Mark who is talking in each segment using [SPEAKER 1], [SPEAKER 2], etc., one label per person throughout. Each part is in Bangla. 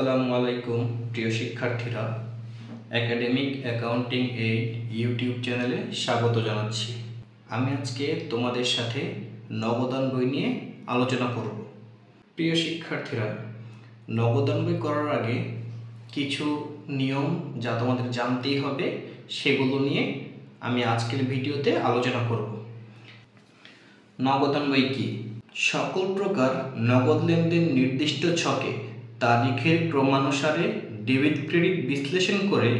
[SPEAKER 1] আসসালামু আলাইকুম প্রিয় শিক্ষার্থীরা, একাডেমিক অ্যাকাউন্টিং এইড ইউটিউব চ্যানেলে স্বাগত জানাচ্ছি। আমি আজকে তোমাদের সাথে নগদান বই নিয়ে আলোচনা করব। প্রিয় শিক্ষার্থীরা, নগদান বই করার আগে কিছু নিয়ম যা তোমাদের জানতেই হবে, সেগুলো নিয়ে আমি আজকের ভিডিওতে আলোচনা করব। নগদান বই কি? সকল প্রকার নগদ লেনদেন নির্দিষ্ট ছকে তারিখের ক্রমানুসারে ডেবিট ক্রেডিট বিশ্লেষণ করে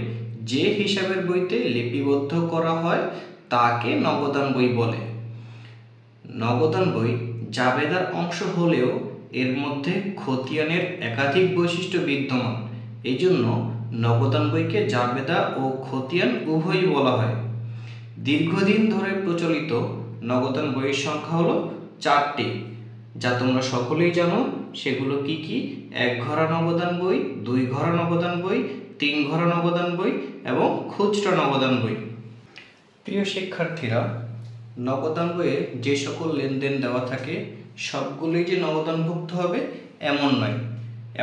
[SPEAKER 1] যে হিসাবের বইতে লিপিবদ্ধ করা হয় তাকে নগদান বই বলে। নগদান বই জাবেদার অংশ হলেও এর মধ্যে খতিয়ানের একাধিক বৈশিষ্ট্য বিদ্যমান, এই জন্য নগদান বইকে জাবেদা ও খতিয়ান উভয়ই বলা হয়। দীর্ঘদিন ধরে প্রচলিত নগদান বইয়ের সংখ্যা হলো 4টি, যা তোমরা সকলেই জানো। সেগুলো কি কি? 1 ঘরা নগদান বই, 2 ঘরা নগদান বই, 3 ঘরা নগদান বই এবং খুচরা নগদান বই। প্রিয় শিক্ষার্থীরা, নগদান বইয়ে যে সকল লেনদেন দেওয়া থাকে সবগুলোই যে নগদানভুক্ত হবে এমন নয়।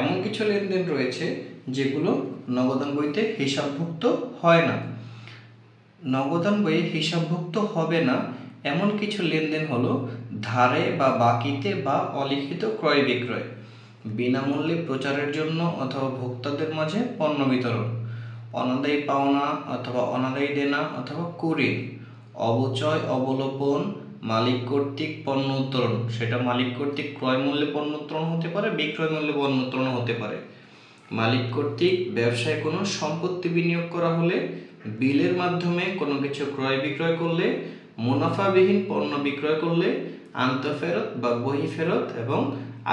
[SPEAKER 1] এমন কিছু লেনদেন রয়েছে যেগুলো নগদান বইতে হিসাবভুক্ত হয় না। নগদান বইয়ে হিসাবভুক্ত হবে না এমন কিছু লেনদেন হলো ধারে বা বাকিতে বা অলিখিত ক্রয় বিক্রয়, বিনামূল্যে প্রচারের জন্য অথবা ভোক্তাদের মাঝে পণ্য বিতরণ, অনাদায়ী পাওনা অথবা অনাদায়ী দেনা অথবা কুরির, অবচয় অবলোপন, মালিক কর্তৃক পণ্য উত্তোলন, সেটা মালিক কর্তৃক ক্রয় মূল্যে পণ্য উত্তোলন হতে পারে, বিক্রয় মূল্যে পণ্য উত্তোলন হতে পারে। মালিক কর্তৃক ব্যবসায় কোনো সম্পত্তি বিনিয়োগ করা হলে, বিলের মাধ্যমে কোনো কিছু ক্রয় বিক্রয় করলে, মুনাফাবিহীন পণ্য বিক্রয় করলে, আন্তঃফেরত বা বহিঃফেরত এবং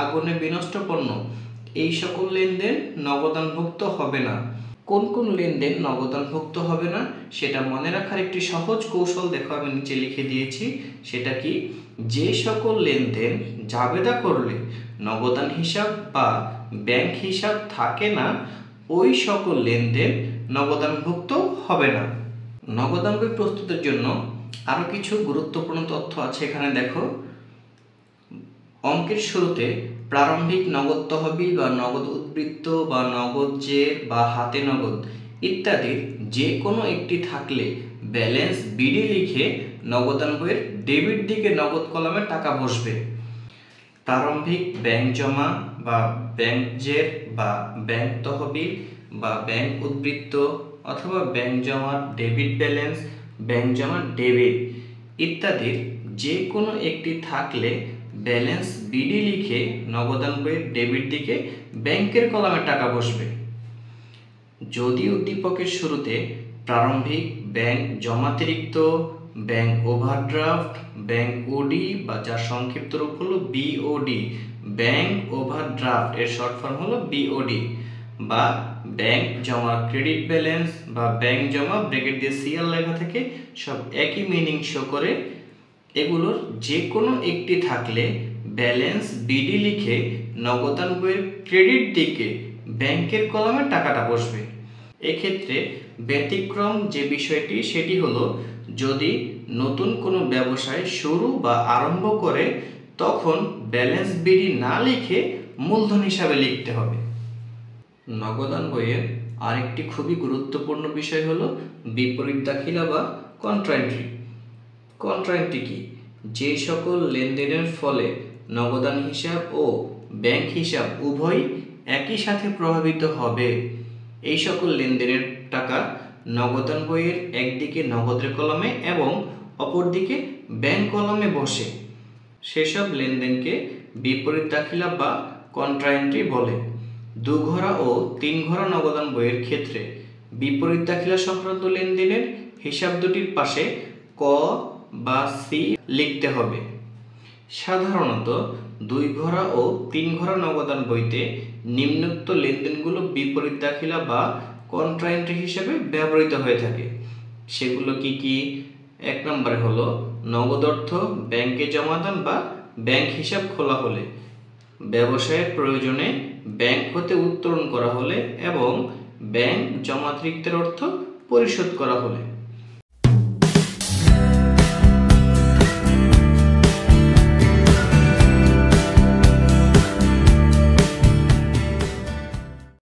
[SPEAKER 1] আগুনে বিনষ্ট পণ্য, এই সকল লেনদেন নগদানভুক্ত হবে না। কোন কোন লেনদেন নগদানভুক্ত হবে না সেটা মনে রাখার একটি সহজ কৌশল দেখো, আমি নিচে লিখে দিয়েছি। সেটা কি? যে সকল লেনদেন জাবেদা করলে নগদান হিসাব বা ব্যাংক হিসাব থাকে না, ওই সকল লেনদেন নগদানভুক্ত হবে না। নগদান বই প্রস্তুতের জন্য আরও কিছু গুরুত্বপূর্ণ তথ্য আছে, এখানে দেখো। অঙ্কের শুরুতে প্রারম্ভিক নগদ তহবিল বা নগদ উদ্বৃত্ত বা নগদ জের বা হাতে নগদ ইত্যাদির যে কোনো একটি থাকলে ব্যালেন্স বিডি লিখে নগদান বইয়ের ডেবিট দিকে নগদ কলামে টাকা বসবে। প্রারম্ভিক ব্যাংক জমা বা ব্যাংক জের বা ব্যাংক তহবিল বা ব্যাংক উদ্বৃত্ত অথবা ব্যাংক জমার ডেবিট ব্যালেন্স, ব্যাংক জমার ডেবিট ইত্যাদির যে কোনো একটি থাকলে ব্যালেন্স বিডি লিখে নগদান বইয়ের ডেবিট দিকে ব্যাংকের কলামে টাকা বসবে। যদি উদ্দীপকের শুরুতে প্রারম্ভিক ব্যাংক জমাতিরিক্ত, ব্যাংক ওভারড্রাফট, ব্যাংক ওডি বা যার সংক্ষিপ্ত রূপ হলো বিওডি, ব্যাংক ওভারড্রাফট এর শর্ট ফর্ম হলো বিওডি, বা ব্যাংক জমা ক্রেডিট ব্যালেন্স বা ব্যাংক জমা ব্র্যাকেট দিয়ে সিএল লেখা থাকে, সব একই মিনিং শো করে। এগুলোর যে কোনো একটি থাকলে ব্যালেন্স বিডি লিখে নগদান বইয়ের ক্রেডিট দিকে ব্যাংকের কলামে টাকাটা বসবে। এক্ষেত্রে ব্যতিক্রম যে বিষয়টি সেটি হলো যদি নতুন কোনো ব্যবসায় শুরু বা আরম্ভ করে, তখন ব্যালেন্স বিডি না লিখে মূলধন হিসাবে লিখতে হবে। নগদান বইয়ের আরেকটি খুবই গুরুত্বপূর্ণ বিষয় হলো বিপরীত দাখিলা বা কন্ট্রা এন্ট্রি। কন্ট্রা এন্ট্রি কি? যে সকল লেনদেনের ফলে নগদান হিসাব ও ব্যাংক হিসাব উভয়ই একই সাথে প্রভাবিত হবে, এই সকল লেনদেনের টাকা নগদান বইয়ের একদিকে নগদের কলামে এবং অপরদিকে ব্যাংক কলামে বসে, সেসব লেনদেনকে বিপরীত দাখিলা বা কন্ট্রা এন্ট্রি বলে। 2 ঘরা ও 3 ঘরা নগদান বইয়ের ক্ষেত্রে বিপরীত দাখিলা সংক্রান্ত লেনদেনের হিসাব দুটির পাশে ক বা সি লিখতে হবে। সাধারণত 2 ঘরা ও 3 ঘরা নগদান বইতে নিম্নোক্ত লেনদেনগুলো বিপরীত দাখিলা বা কন্ট্রা এন্ট্রি হিসেবে ব্যবহৃত হয়ে থাকে। সেগুলো কি কি? 1 নম্বরে হলো নগদ অর্থ ব্যাংকে জমাদান বা ব্যাংক হিসাব খোলা হলে, ব্যবসায়ের প্রয়োজনে ব্যাংক হতে উত্তোলন করা হলে এবং ব্যাংক জমাতিরিক্তের অর্থ পরিশোধ করা হলে।